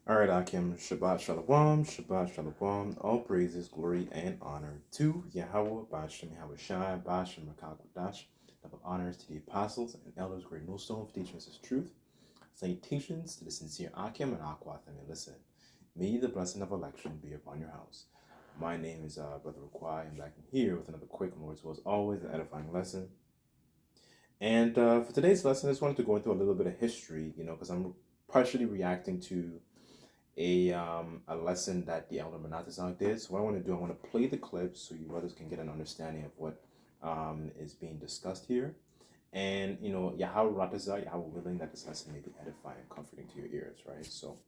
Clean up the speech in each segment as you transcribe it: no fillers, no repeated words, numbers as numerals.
All right, Akim, Shabbat Shalom, Shabbat Shalom, all praises, glory, and honor to Yahweh, Bashem Yahweh Shai, Bashem Rakakwadash, double honors to the apostles and elders, great millstone for teaching us his truth. Salutations to the sincere Akim and Aquatham, and listen, may the blessing of election be upon your house. My name is Brother Requai, and back in here with another quick, more as well as always, an edifying lesson. And for today's lesson, I just wanted to go into a little bit of history, because I'm partially reacting to a lesson that the elder Manatazan did. So what I want to do, I want to play the clip so you brothers can get an understanding of what is being discussed here. And Yahweh Ratazah, Yahweh willing that this lesson may be edifying and comforting to your ears, right? So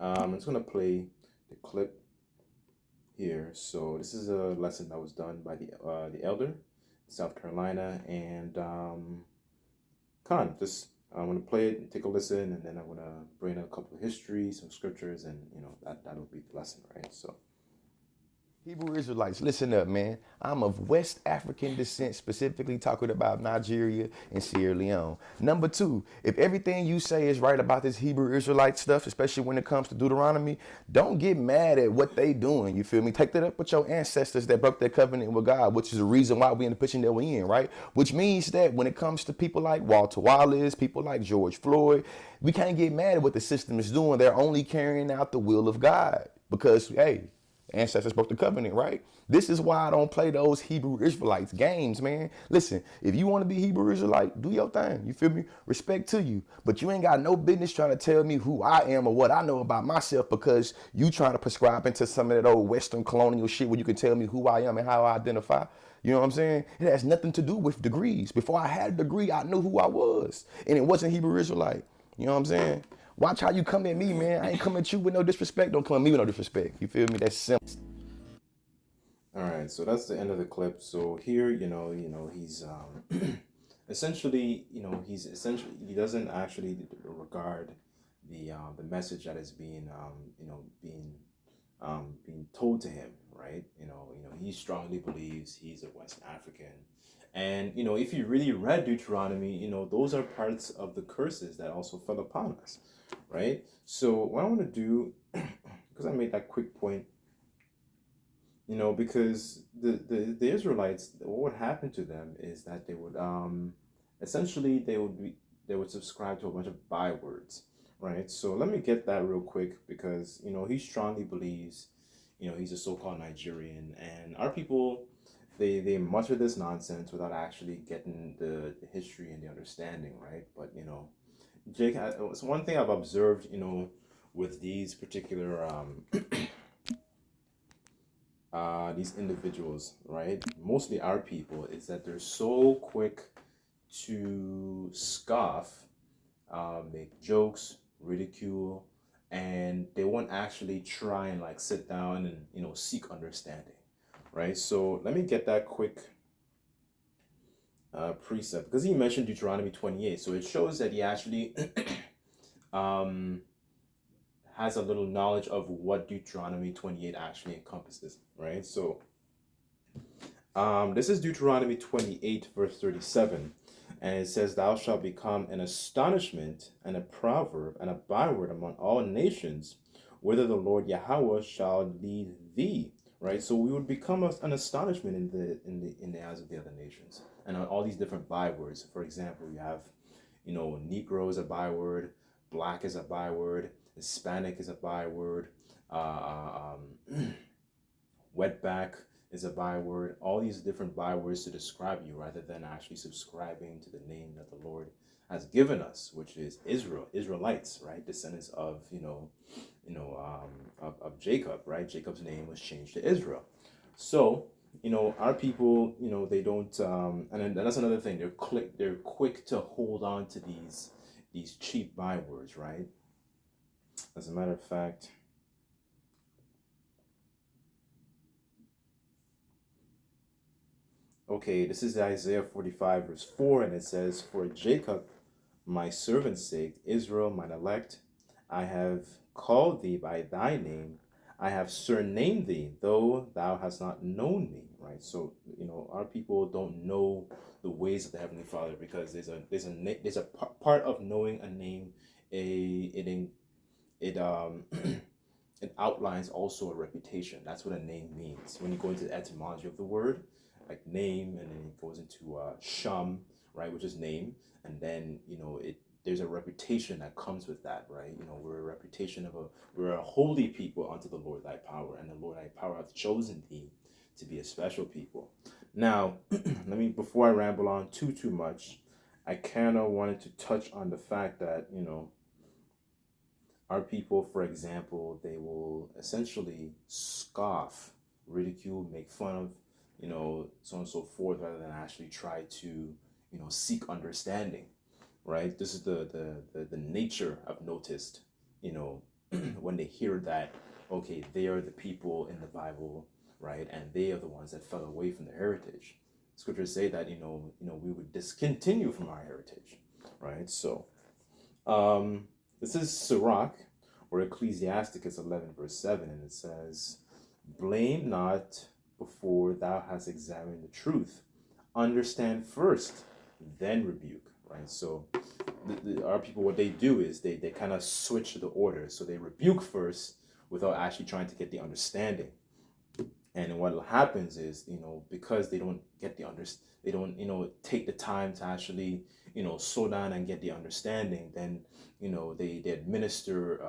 I'm just gonna play the clip here. So this is a lesson that was done by the elder, South Carolina, and just I want to play it and take a listen, and then I want to bring in a couple of histories, some scriptures, and that'll be the lesson, right? So Hebrew Israelites, listen up, man. I'm of West African descent, specifically talking about Nigeria and Sierra Leone. Number two, if everything you say is right about this Hebrew Israelite stuff, especially when it comes to Deuteronomy, don't get mad at what they doing. You feel me? Take that up with your ancestors that broke their covenant with God, which is the reason why we in the position that we in, right? Which means that when it comes to people like Walter Wallace, people like George Floyd, we can't get mad at what the system is doing. They're only carrying out the will of God because, hey, ancestors broke the covenant, right? This is why I don't play those Hebrew Israelites games, man. Listen, if you want to be Hebrew Israelite, do your thing. You feel me? Respect to you. But you ain't got no business trying to tell me who I am or what I know about myself because you trying to prescribe into some of that old Western colonial shit where you can tell me who I am and how I identify. You know what I'm saying? It has nothing to do with degrees. Before I had a degree, I knew who I was. And it wasn't Hebrew Israelite. You know what I'm saying? Watch how you come at me, man. I ain't coming at you with no disrespect. Don't come at me with no disrespect. You feel me? That's simple. all right, so that's the end of the clip. So here, he's essentially he doesn't actually regard the message that is being told to him, right? He strongly believes he's a West African, and if you really read Deuteronomy, those are parts of the curses that also fell upon us, right? So what I want to do, because I made that quick point, because the Israelites, what would happen to them is that they would essentially they would subscribe to a bunch of bywords, right? So let me get that real quick because he strongly believes he's a so-called Nigerian, and our people they mutter this nonsense without actually getting the history and the understanding, right? But Jake, it's one thing I've observed with these particular these individuals, right? Mostly our people, is that they're so quick to scoff, make jokes, ridicule, and they won't actually try and like sit down and seek understanding, right? So let me get that quick precept because he mentioned Deuteronomy 28, so it shows that he actually um, has a little knowledge of what Deuteronomy 28 actually encompasses, right? So this is Deuteronomy 28, verse 37. And it says, "Thou shalt become an astonishment and a proverb and a byword among all nations, whither the Lord Yahweh shall lead thee." Right? So we would become an astonishment in the eyes of the other nations. And all these different bywords. For example, you have, Negro is a byword, black is a byword, Hispanic is a byword, wetback is a byword, all these different bywords to describe you rather than actually subscribing to the name that the Lord has given us, which is Israel, Israelites, right? Descendants of, of Jacob, right? Jacob's name was changed to Israel. So, our people, they don't, and then that's another thing. They're quick to hold on to these cheap bywords, right? As a matter of fact, okay, this is Isaiah 45, verse 4, and it says, "For Jacob, my servant's sake, Israel, mine elect, I have called thee by thy name. I have surnamed thee, though thou hast not known me." Right? So, our people don't know the ways of the Heavenly Father because there's a part of knowing a name, a it it outlines also a reputation. That's what a name means. When you go into the etymology of the word, like name, and then it goes into shum, right, which is name, and then it there's a reputation that comes with that, right? We're a reputation of we're a holy people unto the Lord thy power, and the Lord thy power hath chosen thee to be a special people. Now, let me before I ramble on too much, I kind of wanted to touch on the fact that our people, for example, they will essentially scoff, ridicule, make fun of, so on and so forth, rather than actually try to, seek understanding, right? This is the nature I've noticed, you know, when they hear that, okay, they are the people in the Bible, right? And they are the ones that fell away from their heritage. Scriptures say that, we would discontinue from our heritage, right? So, this is Sirach, or Ecclesiasticus 11, verse 7, and it says, blame not before thou hast examined the truth. Understand first, then rebuke, right? So, our people, what they do is they kind of switch the order. So they rebuke first without actually trying to get the understanding. And what happens is, because they don't get they don't, take the time to actually, slow down and get the understanding, then, they administer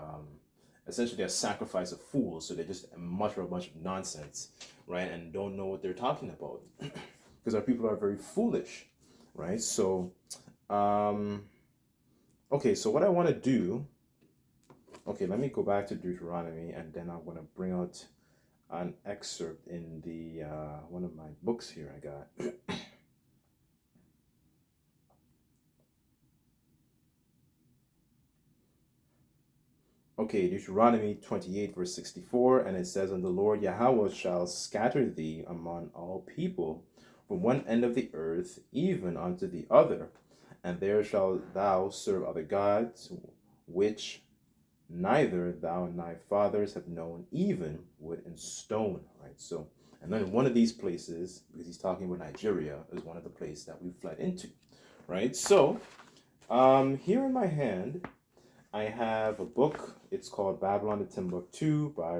essentially a sacrifice of fools. So they just mutter a bunch of nonsense, right? And don't know what they're talking about. Because our people are very foolish, right? So, okay, so what I want to do, okay, let me go back to Deuteronomy, and then I'm going to bring out an excerpt in the one of my books here I got. Okay, Deuteronomy 28, verse 64, and it says, and the Lord Yahweh shall scatter thee among all people from one end of the earth even unto the other, and there shalt thou serve other gods, which neither thou and thy fathers have known, even wood and stone, right? So, and then one of these places, because he's talking about Nigeria, is one of the places that we fled into, right? So, here in my hand, I have a book. It's called Babylon to Timbuktu by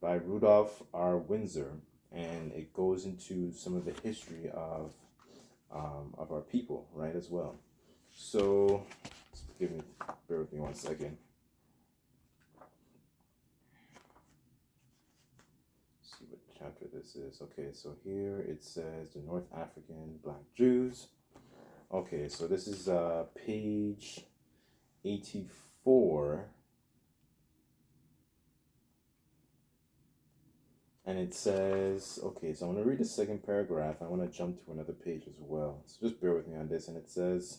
by Rudolph R. Windsor, and it goes into some of the history of our people, right, as well. So, bear with me 1 second. Let's see what chapter this is. Okay, so here it says the North African Black Jews. Okay, so this is page 84. And it says, okay, so I'm going to read the second paragraph. I want to jump to another page as well. So just bear with me on this. And it says,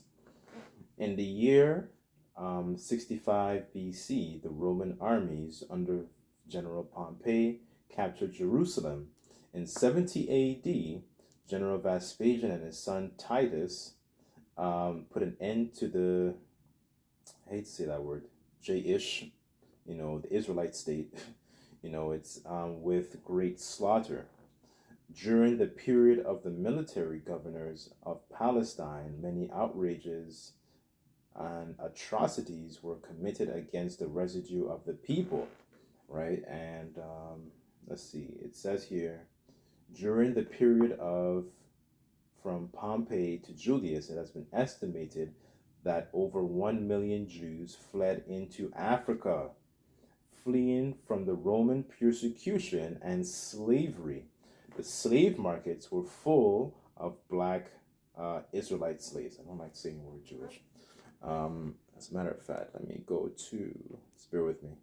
in the year 65 BC, the Roman armies under General Pompey captured Jerusalem. In 70 AD, General Vespasian and his son Titus put an end to the, I hate to say that word, J-ish, the Israelite state, it's with great slaughter. During the period of the military governors of Palestine, many outrages and atrocities were committed against the residue of the people, right? And let's see, it says here, during the period of from Pompey to Julius, it has been estimated that over 1 million Jews fled into Africa, fleeing from the Roman persecution and slavery. The slave markets were full of black Israelite slaves. I don't like saying the word Jewish. As a matter of fact, let me go to, bear with me.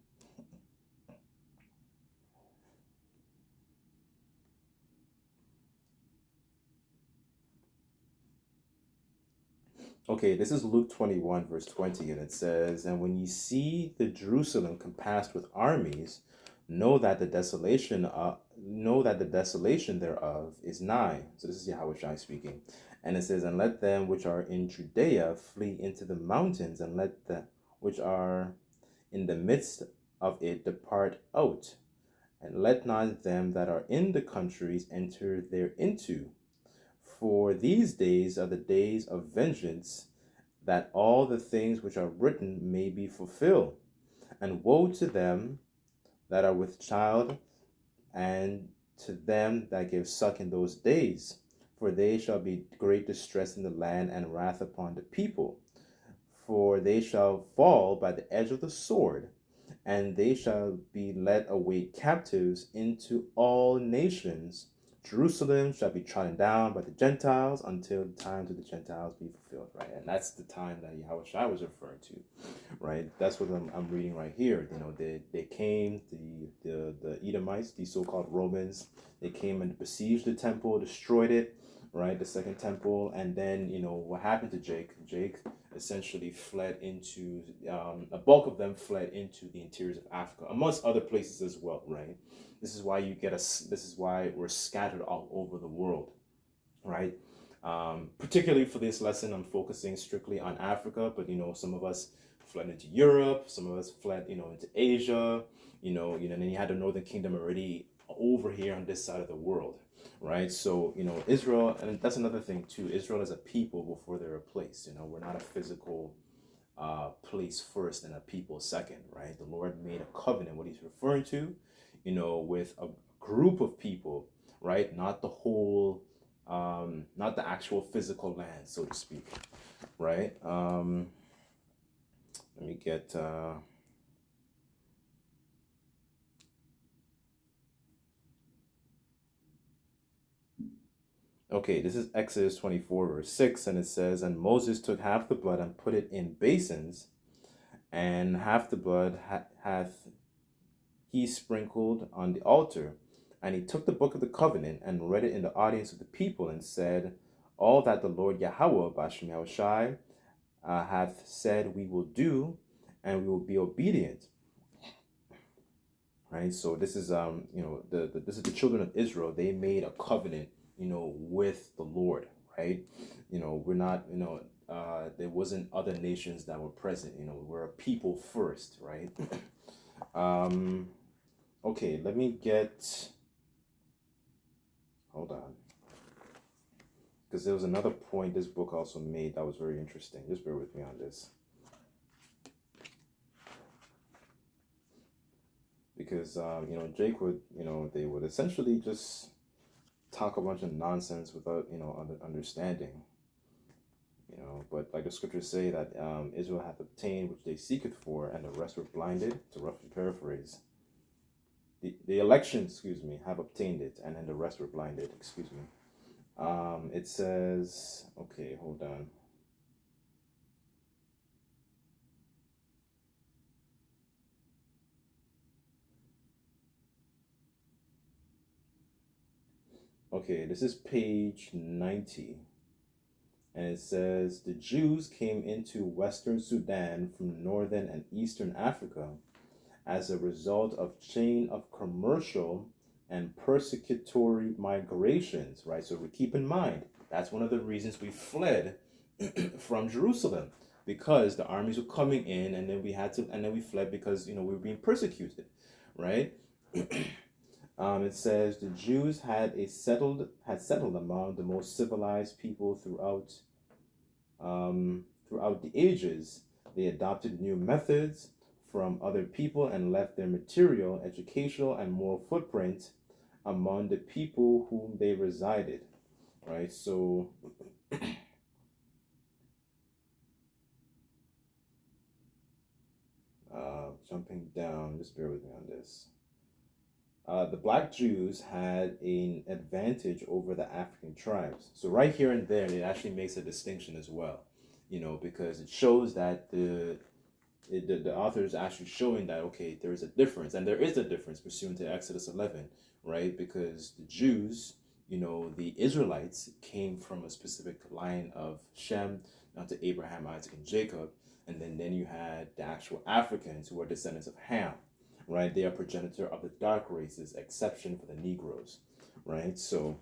Okay, this is Luke 21, verse 20, and it says, and when ye see the Jerusalem compassed with armies, know that the desolation thereof is nigh. So this is Yahweh speaking. And it says, and let them which are in Judea flee into the mountains, and let them which are in the midst of it depart out, and let not them that are in the countries enter thereinto. For these days are the days of vengeance, that all the things which are written may be fulfilled. And woe to them that are with child, and to them that give suck in those days, for they shall be great distress in the land, and wrath upon the people. For they shall fall by the edge of the sword, and they shall be led away captives into all nations. Jerusalem shall be trodden down by the Gentiles until the times of the Gentiles be fulfilled, right? And that's the time that Yahushua was referring to, right? That's what I'm reading right here. They came, the Edomites, these so-called Romans, they came and besieged the temple, destroyed it, right? The second temple. And then, what happened to Jake? Jake essentially fled into, a bulk of them fled into the interiors of Africa, amongst other places as well, right? This is why this is why we're scattered all over the world, right? Particularly for this lesson, I'm focusing strictly on Africa, but some of us fled into Europe, some of us fled, into Asia, then you had the Northern Kingdom already over here on this side of the world, right? So, Israel, and that's another thing too. Israel is a people before they're a place. We're not a physical place first and a people second, right? The Lord made a covenant, what he's referring to, with a group of people, right? Not the whole, not the actual physical land, so to speak, right? Let me get, okay, this is Exodus 24, verse 6, and it says, And Moses took half the blood and put it in basins, and half the blood hath he sprinkled on the altar. And he took the book of the covenant and read it in the audience of the people, and said, All that the Lord Yahweh, Bashem Yahushai, hath said we will do, and we will be obedient. Right? So this is this is the children of Israel. They made a covenant, with the Lord, right? We're not, there wasn't other nations that were present. We're a people first, right? Okay, let me get, hold on, because there was another point this book also made that was very interesting. Just bear with me on this. Because, Jake would, they would essentially just talk a bunch of nonsense without, understanding. But like the scriptures say that Israel hath obtained which they seeketh for, and the rest were blinded, to roughly paraphrase. The election, have obtained it, and then the rest were blinded, It says, okay, hold on. Okay, this is page 90. And it says, The Jews came into Western Sudan from Northern and Eastern Africa as a result of chain of commercial and persecutory migrations, right? So we keep in mind, that's one of the reasons we fled from Jerusalem, because the armies were coming in, and then we fled because, we were being persecuted, right? It says the Jews had settled among the most civilized people throughout the ages. They adopted new methods from other people and left their material, educational, and moral footprint among the people whom they resided. Right. So. Jumping down, just bear with me on this. The black Jews had an advantage over the African tribes. So right here and there, it actually makes a distinction as well, because it shows that the author is actually showing that, okay, there is a difference, and there is a difference pursuant to Exodus 11, right? Because the Jews, the Israelites came from a specific line of Shem, not to Abraham, Isaac, and Jacob, and then you had the actual Africans who are descendants of Ham, right? They are progenitor of the dark races, exception for the Negroes, right? So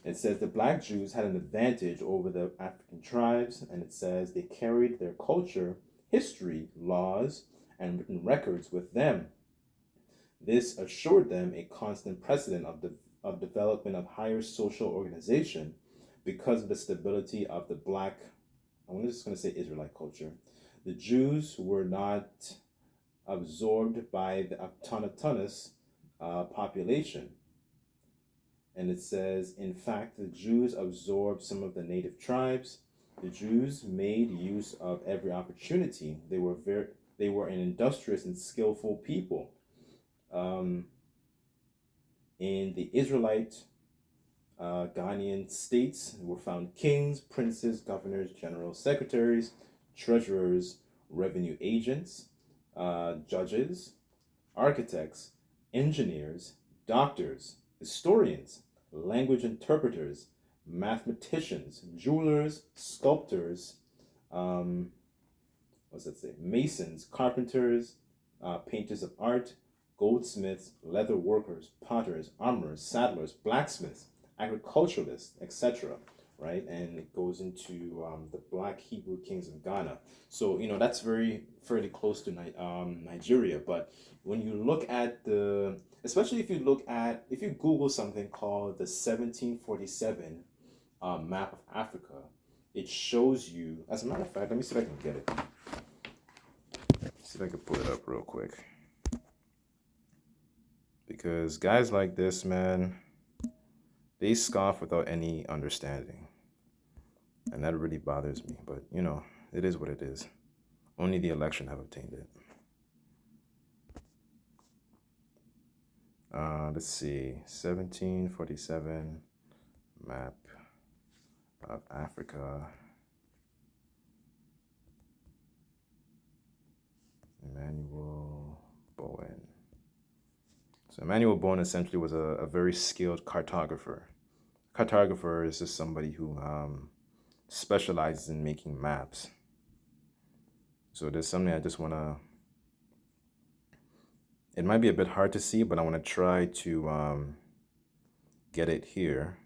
it says the black Jews had an advantage over the African tribes, and it says they carried their culture, history, laws, and written records with them. This assured them a constant precedent of development of higher social organization because of the stability of the black I'm just going to say Israelite culture. The Jews were not absorbed by the autochthonous population. And it says, in fact, the Jews absorbed some of the native tribes. The Jews made use of every opportunity. They were an industrious and skillful people. Um, in the Israelite Ghanaian states were found kings, princes, governors, generals, secretaries, treasurers, revenue agents, judges, architects, engineers, doctors, historians, language interpreters, mathematicians, jewelers, sculptors, um, what's that say? Masons, carpenters, painters of art, goldsmiths, leather workers, potters, armorers, saddlers, blacksmiths, agriculturalists, etc. Right, and it goes into the Black Hebrew kings of Ghana. So that's fairly close to Nigeria. But when you look at especially if you Google something called the 1747 map of Africa, it shows you. As a matter of fact, let me see if I can get it. See if I can pull it up real quick. Because guys like this, man, they scoff without any understanding. And that really bothers me. But, it is what it is. Only the election have obtained it. Let's see. 1747 map of Africa. Emmanuel Bowen. So Emmanuel Bowen essentially was a very skilled cartographer. Cartographer is just somebody who specializes in making maps. So there's something I just want to... It might be a bit hard to see, but I want to try to get it here.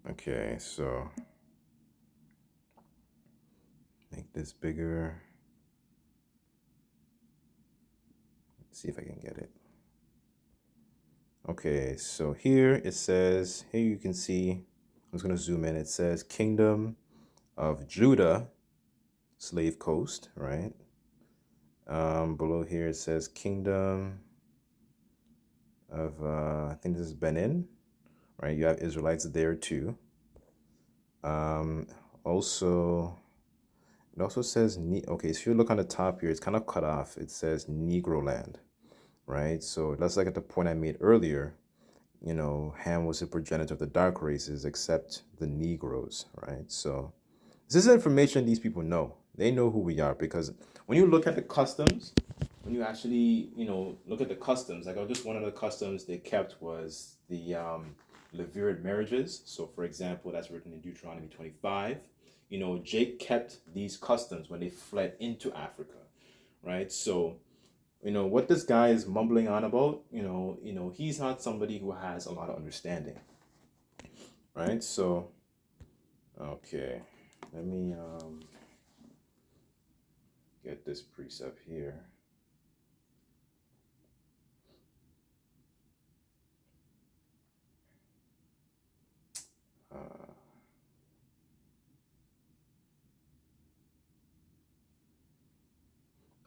Okay, so make this bigger. Let's see if I can get it. Okay, so here it says, here you can see, I'm just going to zoom in. It says Kingdom of Judah, Slave Coast, right? Below here it says Kingdom of, I think this is Benin, right? You have Israelites there too. Also, it also says, okay, so if you look on the top here, it's kind of cut off. It says Negro land, right? So that's like at the point I made earlier. Ham was a progenitor of the dark races, except the Negroes, right? So this is information these people know. They know who we are, because when you look at the customs, when you actually, look at the customs, like just one of the customs they kept was the Levirate marriages. So for example, that's written in Deuteronomy 25. Jake kept these customs when they fled into Africa, right? So what this guy is mumbling on about, he's not somebody who has a lot of understanding, right? So, okay, let me get this precept here.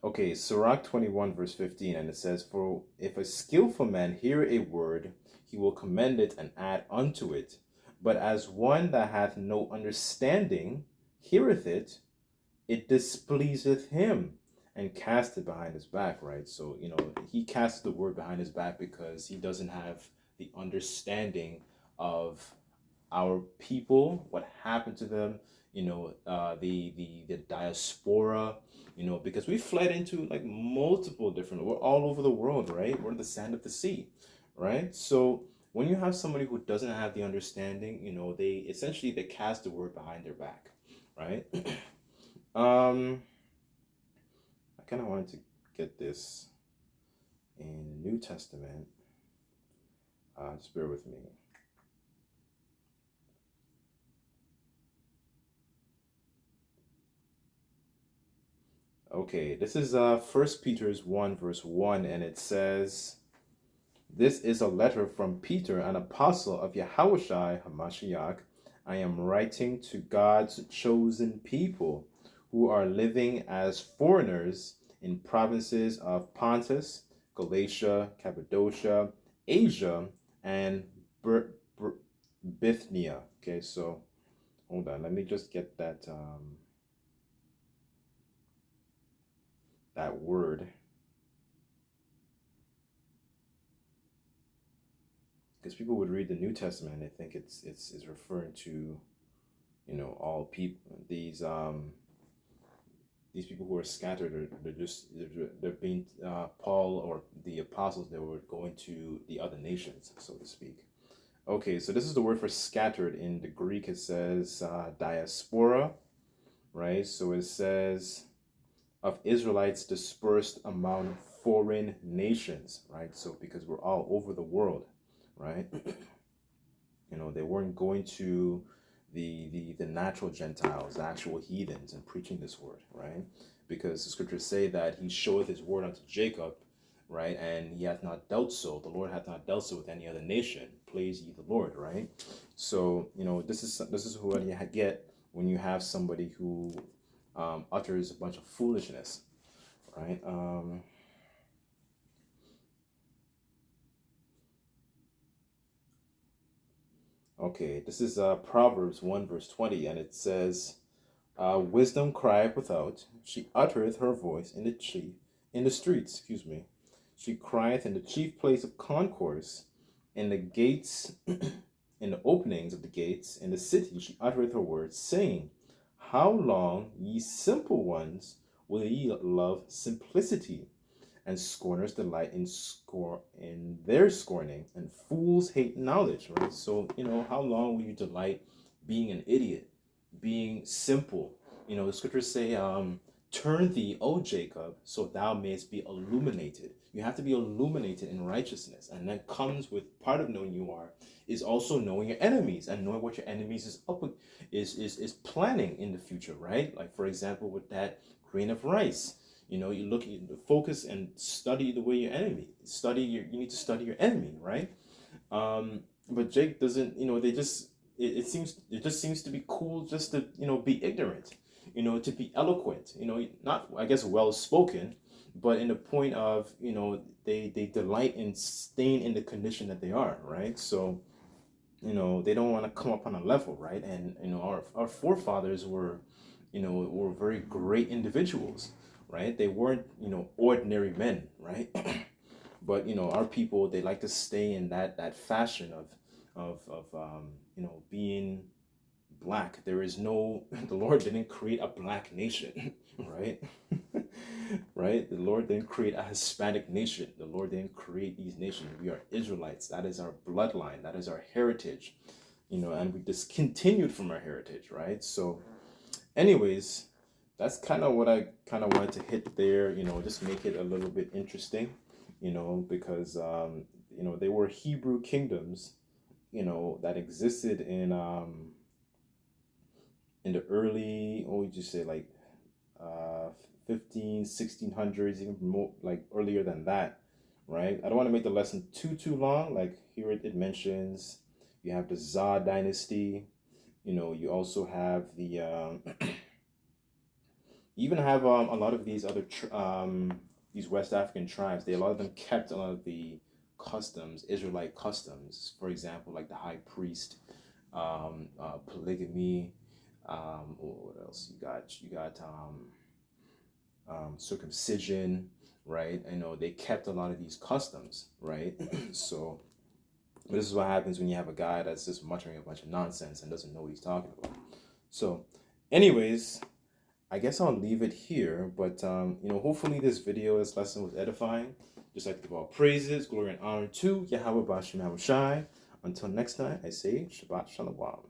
Okay, Sirach 21 verse 15, and it says, for if a skillful man hear a word, he will commend it and add unto it. But as one that hath no understanding heareth it, it displeaseth him, and cast it behind his back, right? So, he casts the word behind his back because he doesn't have the understanding of our people, what happened to them, the diaspora, because we fled into like multiple different, we're all over the world, right? We're the sand of the sea, right? So when you have somebody who doesn't have the understanding, they cast the word behind their back, right? I kind of wanted to get this in the New Testament. Just bear with me. Okay, this is 1 Peter's 1 verse 1, and it says, This is a letter from Peter, an apostle of Yahushai HaMashiach. I am writing to God's chosen people who are living as foreigners in provinces of Pontus, Galatia, Cappadocia, Asia, and Bithynia. Okay, so hold on. Let me just get that word, because people would read the New Testament and they think it's referring to, all people. These people who are scattered, they're being Paul or the apostles. They were going to the other nations, so to speak. Okay, so this is the word for scattered. In the Greek, it says diaspora, right? So it says of Israelites dispersed among foreign nations, right? So because we're all over the world, right? They weren't going to the natural Gentiles, the actual heathens, and preaching this word, right? Because the scriptures say that he showeth his word unto Jacob, right? And he hath not dealt so. The Lord hath not dealt so with any other nation. Praise ye the Lord, right? So this is what you get when you have somebody who utters a bunch of foolishness, right? Okay, this is Proverbs 1 verse 20, and it says, wisdom crieth without, she uttereth her voice in the streets, excuse me. She crieth in the chief place of concourse, in the gates, in the openings of the gates, in the city she uttereth her words, saying, how long, ye simple ones, will ye love simplicity? And scorners delight in their scorning, and fools hate knowledge, right? So, how long will you delight being an idiot, being simple? The scriptures say, turn thee, O Jacob, so thou mayest be illuminated. You have to be illuminated in righteousness. And that comes with part of knowing you are, is also knowing your enemies and knowing what your enemies is up with, is planning in the future, right? Like, for example, with that grain of rice. You look at the focus and study the way your enemy. You need to study your enemy, right? But Jake doesn't, they just, it just seems to be cool just to, be ignorant, to be eloquent, not, I guess, well spoken, but in the point of, they delight in staying in the condition that they are, right? So, they don't want to come up on a level, right? And, our forefathers were very great individuals, right? They weren't, ordinary men, right? But our people, they like to stay in that fashion of being black. There is no, the Lord didn't create a black nation, right? Right? The Lord didn't create a Hispanic nation. The Lord didn't create these nations. We are Israelites. That is our bloodline. That is our heritage, and we discontinued from our heritage, right? So anyways, that's kind of what I kind of wanted to hit there, just make it a little bit interesting, because, they were Hebrew kingdoms, that existed in the early, what would you say, like, 15, 1600s, even more, like, earlier than that, right? I don't want to make the lesson too long. Like, here it mentions you have the Zah dynasty, you also have the, you even have a lot of these other these West African tribes. A lot of them kept a lot of the customs, Israelite customs. For example, like the high priest, polygamy. What else you got? You got circumcision, right? They kept a lot of these customs, right? So this is what happens when you have a guy that's just muttering a bunch of nonsense and doesn't know what he's talking about. So, anyways, I guess I'll leave it here, but hopefully this lesson was edifying. Just like to give all praises, glory, and honor to Yahweh Bashem Shai. Until next time, I say Shabbat Shalom.